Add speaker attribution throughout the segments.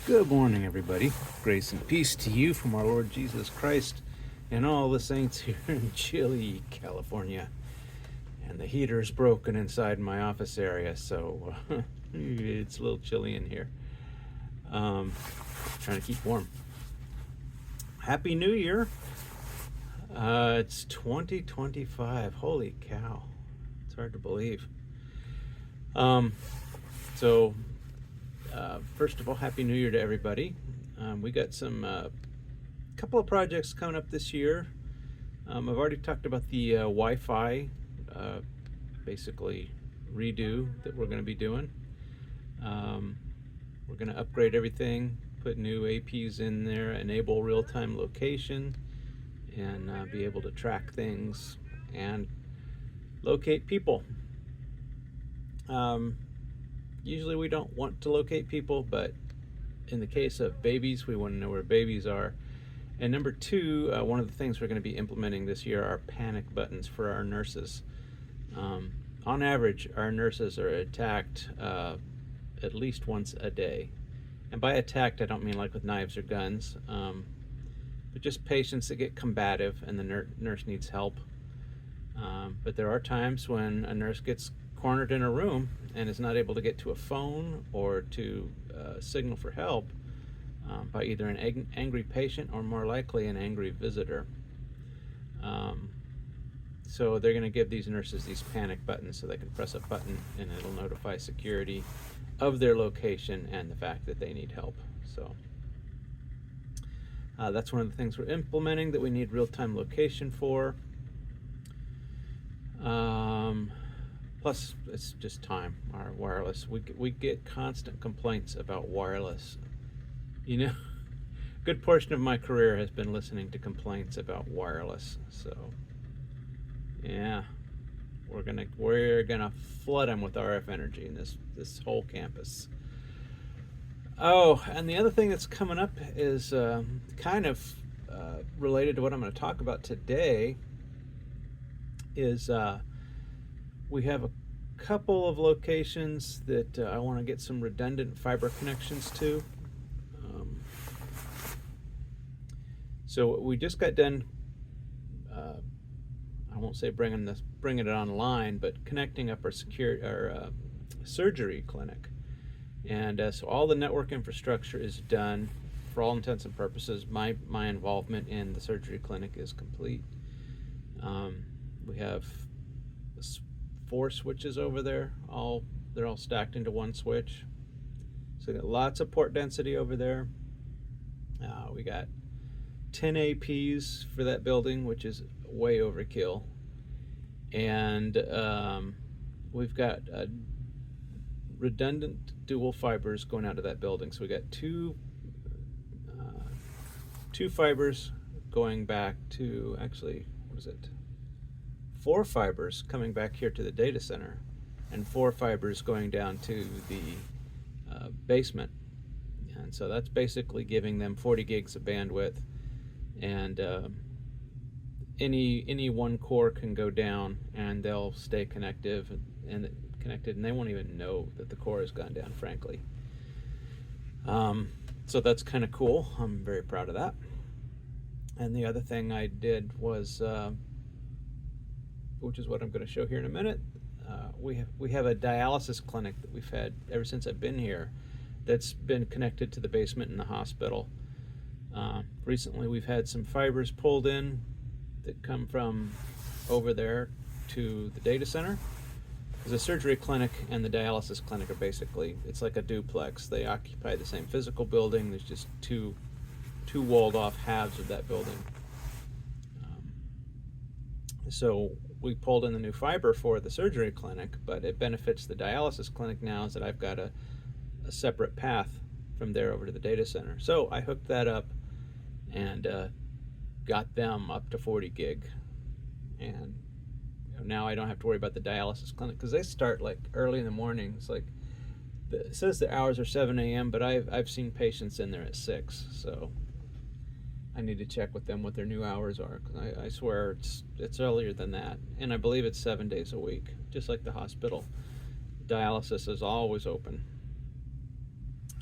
Speaker 1: Good morning, everybody. Grace and peace to you from our Lord Jesus Christ and all the saints here in chilly California. And the heater is broken inside my office area, so it's a little chilly in here. Trying to keep warm. Happy New Year. It's 2025. Holy cow. It's hard to believe. First of all, Happy New Year to everybody. We got some couple of projects coming up this year. I've already talked about the Wi-Fi, basically redo that we're going to be doing. We're going to upgrade everything, put new APs in there, enable real-time location, and be able to track things and locate people. Usually we don't want to locate people, but in the case of babies, we want to know where babies are. And number two, one of the things we're going to be implementing this year are panic buttons for our nurses. On average, our nurses are attacked at least once a day. And by attacked, I don't mean like with knives or guns, but just patients that get combative and the nurse needs help. But there are times when a nurse gets cornered in a room and is not able to get to a phone or to signal for help by either an angry patient or more likely an angry visitor. So they're going to give these nurses these panic buttons so they can press a button and it'll notify security of their location and the fact that they need help. So that's one of the things we're implementing that we need real-time location for. Plus, it's just time. Our wireless, we get constant complaints about wireless. You know, a good portion of my career has been listening to complaints about wireless. So, yeah, we're gonna flood them with RF energy in this whole campus. Oh, and the other thing that's coming up is kind of related to what I'm going to talk about today. Is we have a couple of locations that I want to get some redundant fiber connections to. So we just got done, I won't say bringing it online, but connecting up our surgery clinic. And so all the network infrastructure is done. For all intents and purposes, my involvement in the surgery clinic is complete. We have 4 switches over there. They're all stacked into one switch. So we got lots of port density over there. We got 10 APs for that building, which is way overkill. And we've got redundant dual fibers going out of that building. So we got two fibers going back to, actually, what is it? 4 fibers coming back here to the data center and 4 fibers going down to the basement. And so that's basically giving them 40 gigs of bandwidth, and any one core can go down and they'll stay connected, and they won't even know that the core has gone down, frankly. So that's kind of cool. I'm very proud of that. And the other thing I did was, which is what I'm going to show here in a minute, we have a dialysis clinic that we've had ever since I've been here that's been connected to the basement in the hospital. Recently we've had some fibers pulled in that come from over there to the data center. The surgery clinic and the dialysis clinic are basically, it's like a duplex. They occupy the same physical building. There's just two walled off halves of that building. So we pulled in the new fiber for the surgery clinic, but it benefits the dialysis clinic now is that I've got a separate path from there over to the data center. So I hooked that up and got them up to 40 gig. And now I don't have to worry about the dialysis clinic because they start like early in the morning. It's like, it says the hours are 7 a.m., but I've seen patients in there at 6. So I need to check with them what their new hours are, because I swear it's earlier than that. And I believe it's 7 days a week, just like the hospital. Dialysis is always open.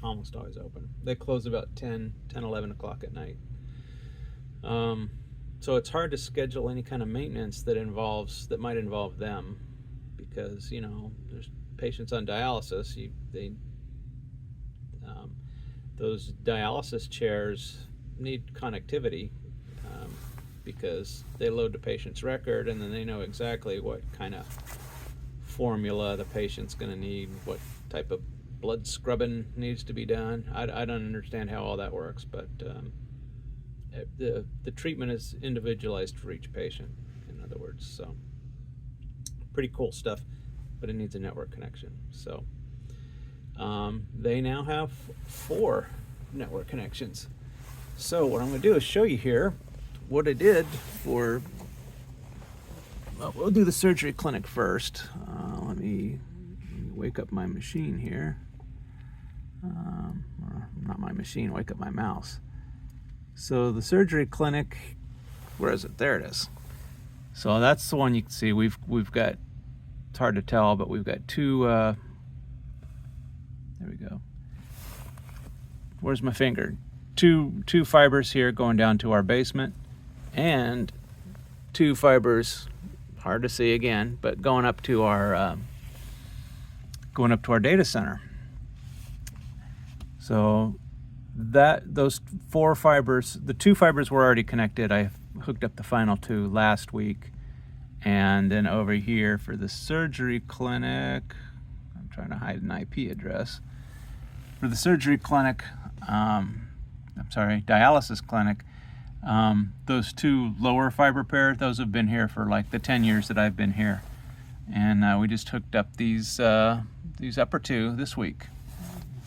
Speaker 1: almost always open. They close about 10, 11 o'clock at night. So it's hard to schedule any kind of maintenance that might involve them, because there's patients on dialysis. Those dialysis chairs need connectivity, because they load the patient's record, and then they know exactly what kind of formula the patient's going to need, what type of blood scrubbing needs to be done. I don't understand how all that works, but the treatment is individualized for each patient, in other words. So pretty cool stuff, but it needs a network connection. So they now have 4 network connections. So what I'm going to do is show you here what I did for, we'll do the surgery clinic first. Let me wake up my machine here. Or not my machine, wake up my mouse. So the surgery clinic, where is it? There it is. So that's the one you can see. We've got, it's hard to tell, but we've got 2, there we go. Where's my finger? Two fibers here going down to our basement, and 2 fibers, hard to see again, but going up to our data center. So those 4 fibers, the 2 fibers were already connected. I hooked up the final 2 last week. And then over here for the surgery clinic, I'm trying to hide an IP address. For the surgery clinic, dialysis clinic, those 2 lower fiber pair, those have been here for like the 10 years that I've been here. And we just hooked up these upper 2 this week.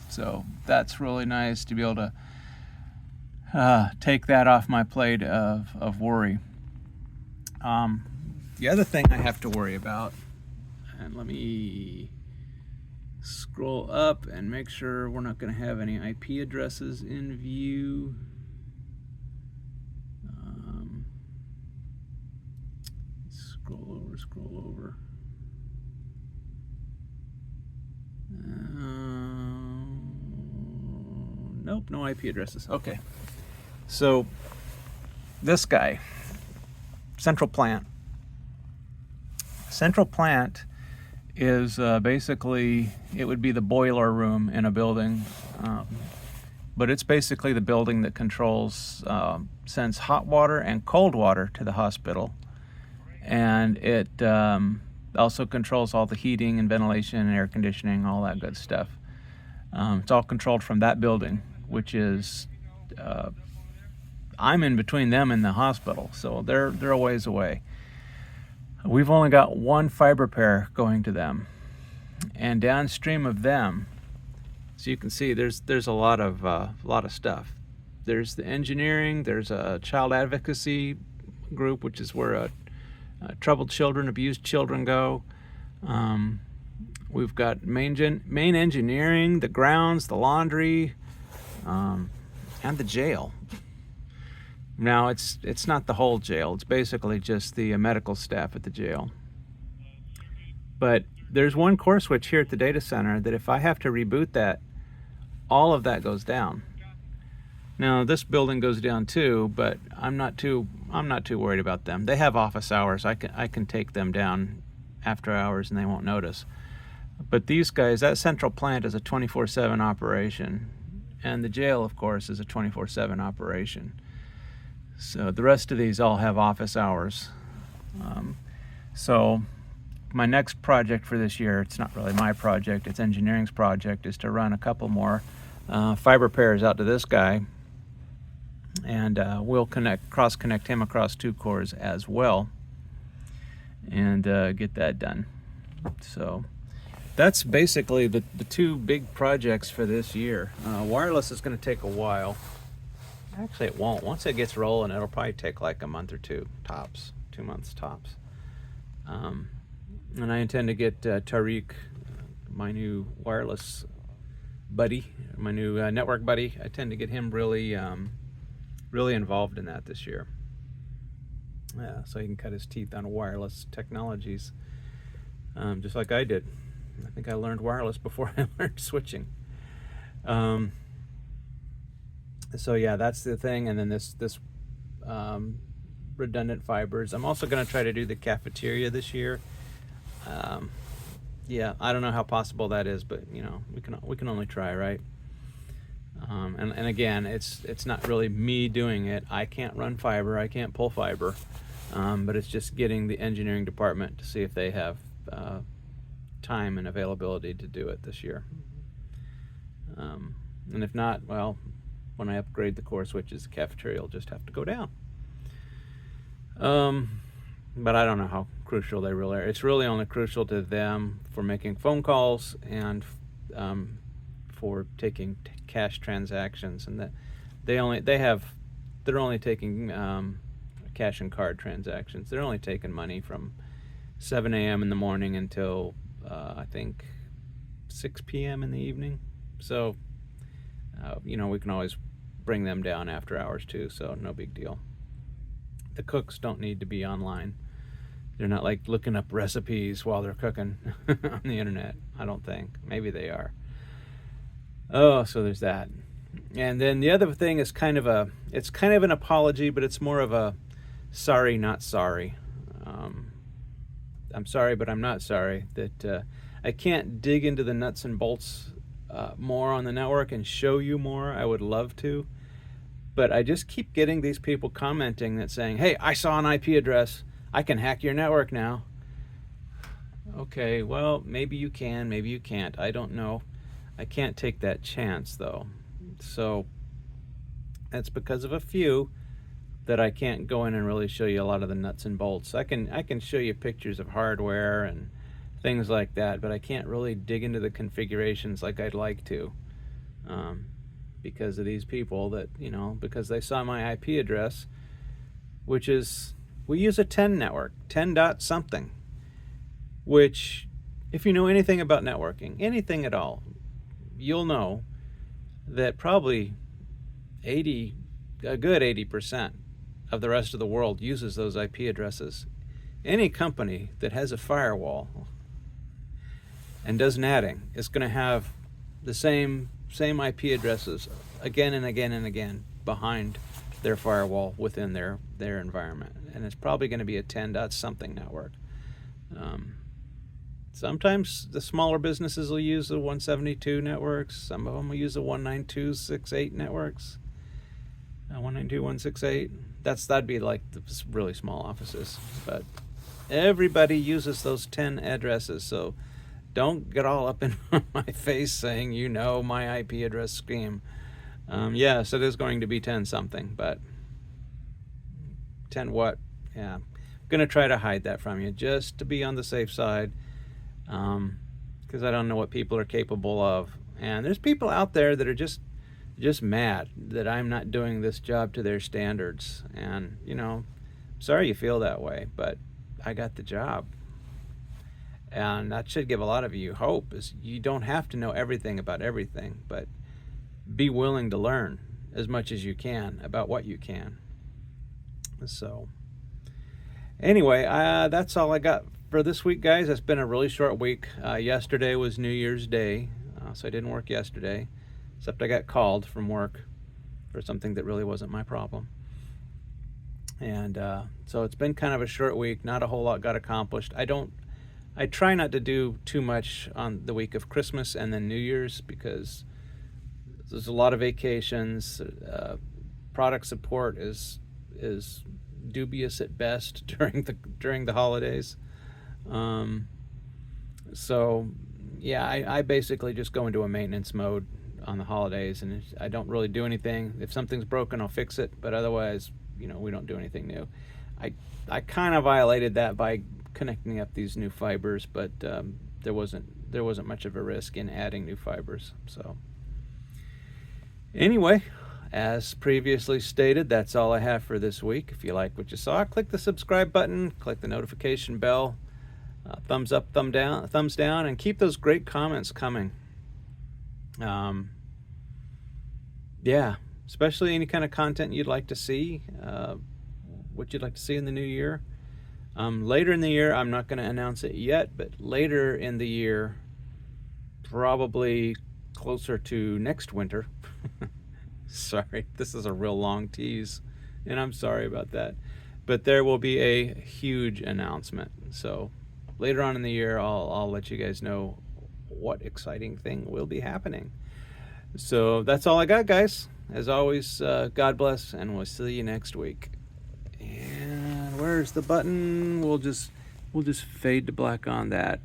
Speaker 1: So that's really nice to be able to take that off my plate of worry. The other thing I have to worry about, and let me scroll up and make sure we're not going to have any IP addresses in view. Scroll over. Nope, no IP addresses. Okay. So this guy, central plant. Central plant is basically, it would be the boiler room in a building, but it's basically the building that controls, sends hot water and cold water to the hospital, and it also controls all the heating and ventilation and air conditioning, all that good stuff. It's all controlled from that building, which is, I'm in between them and the hospital, so they're a ways away. We've only got 1 fiber pair going to them, and downstream of them, so you can see there's a lot of stuff. There's the engineering, there's a child advocacy group, which is where troubled children, abused children go. We've got main engineering, the grounds, the laundry, and the jail. Now, it's not the whole jail. It's basically just the medical staff at the jail. But there's 1 core switch here at the data center that if I have to reboot that, all of that goes down. Now, this building goes down too, but I'm not too worried about them. They have office hours. I can take them down after hours and they won't notice. But these guys, that central plant is a 24/7 operation, and the jail, of course, is a 24/7 operation. So the rest of these all have office hours. So my next project for this year, it's not really my project, it's engineering's project, is to run a couple more fiber pairs out to this guy, and we'll cross-connect him across 2 cores as well, and get that done. So that's basically the 2 big projects for this year. Wireless is going to take a while. Actually, it won't. Once it gets rolling, it'll probably take like a month or 2 tops, 2 months tops. And I intend to get Tariq, my new wireless buddy, my new network buddy. I tend to get him really involved in that this year. So he can cut his teeth on wireless technologies, just like I did. I think I learned wireless before I learned switching. So yeah, that's the thing. And then this redundant fibers. I'm also going to try to do the cafeteria this year. Yeah, I don't know how possible that is, but we can only try, right? And again, it's not really me doing it. I can't run fiber, I can't pull fiber, but it's just getting the engineering department to see if they have time and availability to do it this year. And if not, well, when I upgrade the core switches, the cafeteria will just have to go down. But I don't know how crucial they really are. It's really only crucial to them for making phone calls and for taking cash transactions, and that they're only taking cash and card transactions. They're only taking money from 7 a.m. in the morning until I think 6 p.m. in the evening. So we can always bring them down after hours too, so no big deal. The cooks don't need to be online. They're not like looking up recipes while they're cooking on the internet, I don't think. Maybe they are. Oh, so there's that. And then the other thing is kind of an apology, but it's more of a sorry, not sorry. I'm sorry, but I'm not sorry that I can't dig into the nuts and bolts more on the network and show you more. I would love to, but I just keep getting these people commenting that saying, hey, I saw an IP address, I can hack your network now. Okay, well, maybe you can, maybe you can't, I don't know. I can't take that chance though. So that's because of a few that I can't go in and really show you a lot of the nuts and bolts. I can show you pictures of hardware and things like that, but I can't really dig into the configurations like I'd like to, because of these people that, because they saw my IP address, which is, we use a 10 network, 10 dot something, which, if you know anything about networking, anything at all, you'll know that probably a good 80% of the rest of the world uses those IP addresses. Any company that has a firewall and does natting is going to have the same IP addresses again and again and again behind their firewall within their environment, and it's probably going to be a 10 dot something network. Sometimes the smaller businesses will use the 172 networks. Some of them will use the 192.168 networks. 192.168. That'd be like the really small offices, but everybody uses those 10 addresses. So don't get all up in my face saying my IP address scheme. Yes, it is going to be 10 something, but 10 what? Yeah, I'm gonna try to hide that from you just to be on the safe side. Because I don't know what people are capable of, and there's people out there that are just mad that I'm not doing this job to their standards, and sorry you feel that way, but I got the job, and that should give a lot of you hope. Is you don't have to know everything about everything, but be willing to learn as much as you can about what you can. So anyway, that's all I got for this week, guys. It's been a really short week. Yesterday was New Year's Day, so I didn't work yesterday, except I got called from work for something that really wasn't my problem. And so it's been kind of a short week. Not a whole lot got accomplished. I try not to do too much on the week of Christmas and then New Year's, because there's a lot of vacations. Product support is dubious at best during the holidays. So yeah, I basically just go into a maintenance mode on the holidays, and I don't really do anything. If something's broken, I'll fix it, but otherwise, we don't do anything new. I kind of violated that by connecting up these new fibers, but there wasn't much of a risk in adding new fibers. So anyway, as previously stated, that's all I have for this week. If you like what you saw, click the subscribe button, click the notification bell, thumbs up, thumbs down, and keep those great comments coming. Yeah, especially any kind of content you'd like to see, what you'd like to see in the new year. Later in the year, I'm not going to announce it yet, but later in the year, probably closer to next winter. Sorry, this is a real long tease, and I'm sorry about that. But there will be a huge announcement. So later on in the year, I'll let you guys know what exciting thing will be happening. So that's all I got, guys. As always, God bless, and we'll see you next week. And where's the button? We'll just fade to black on that.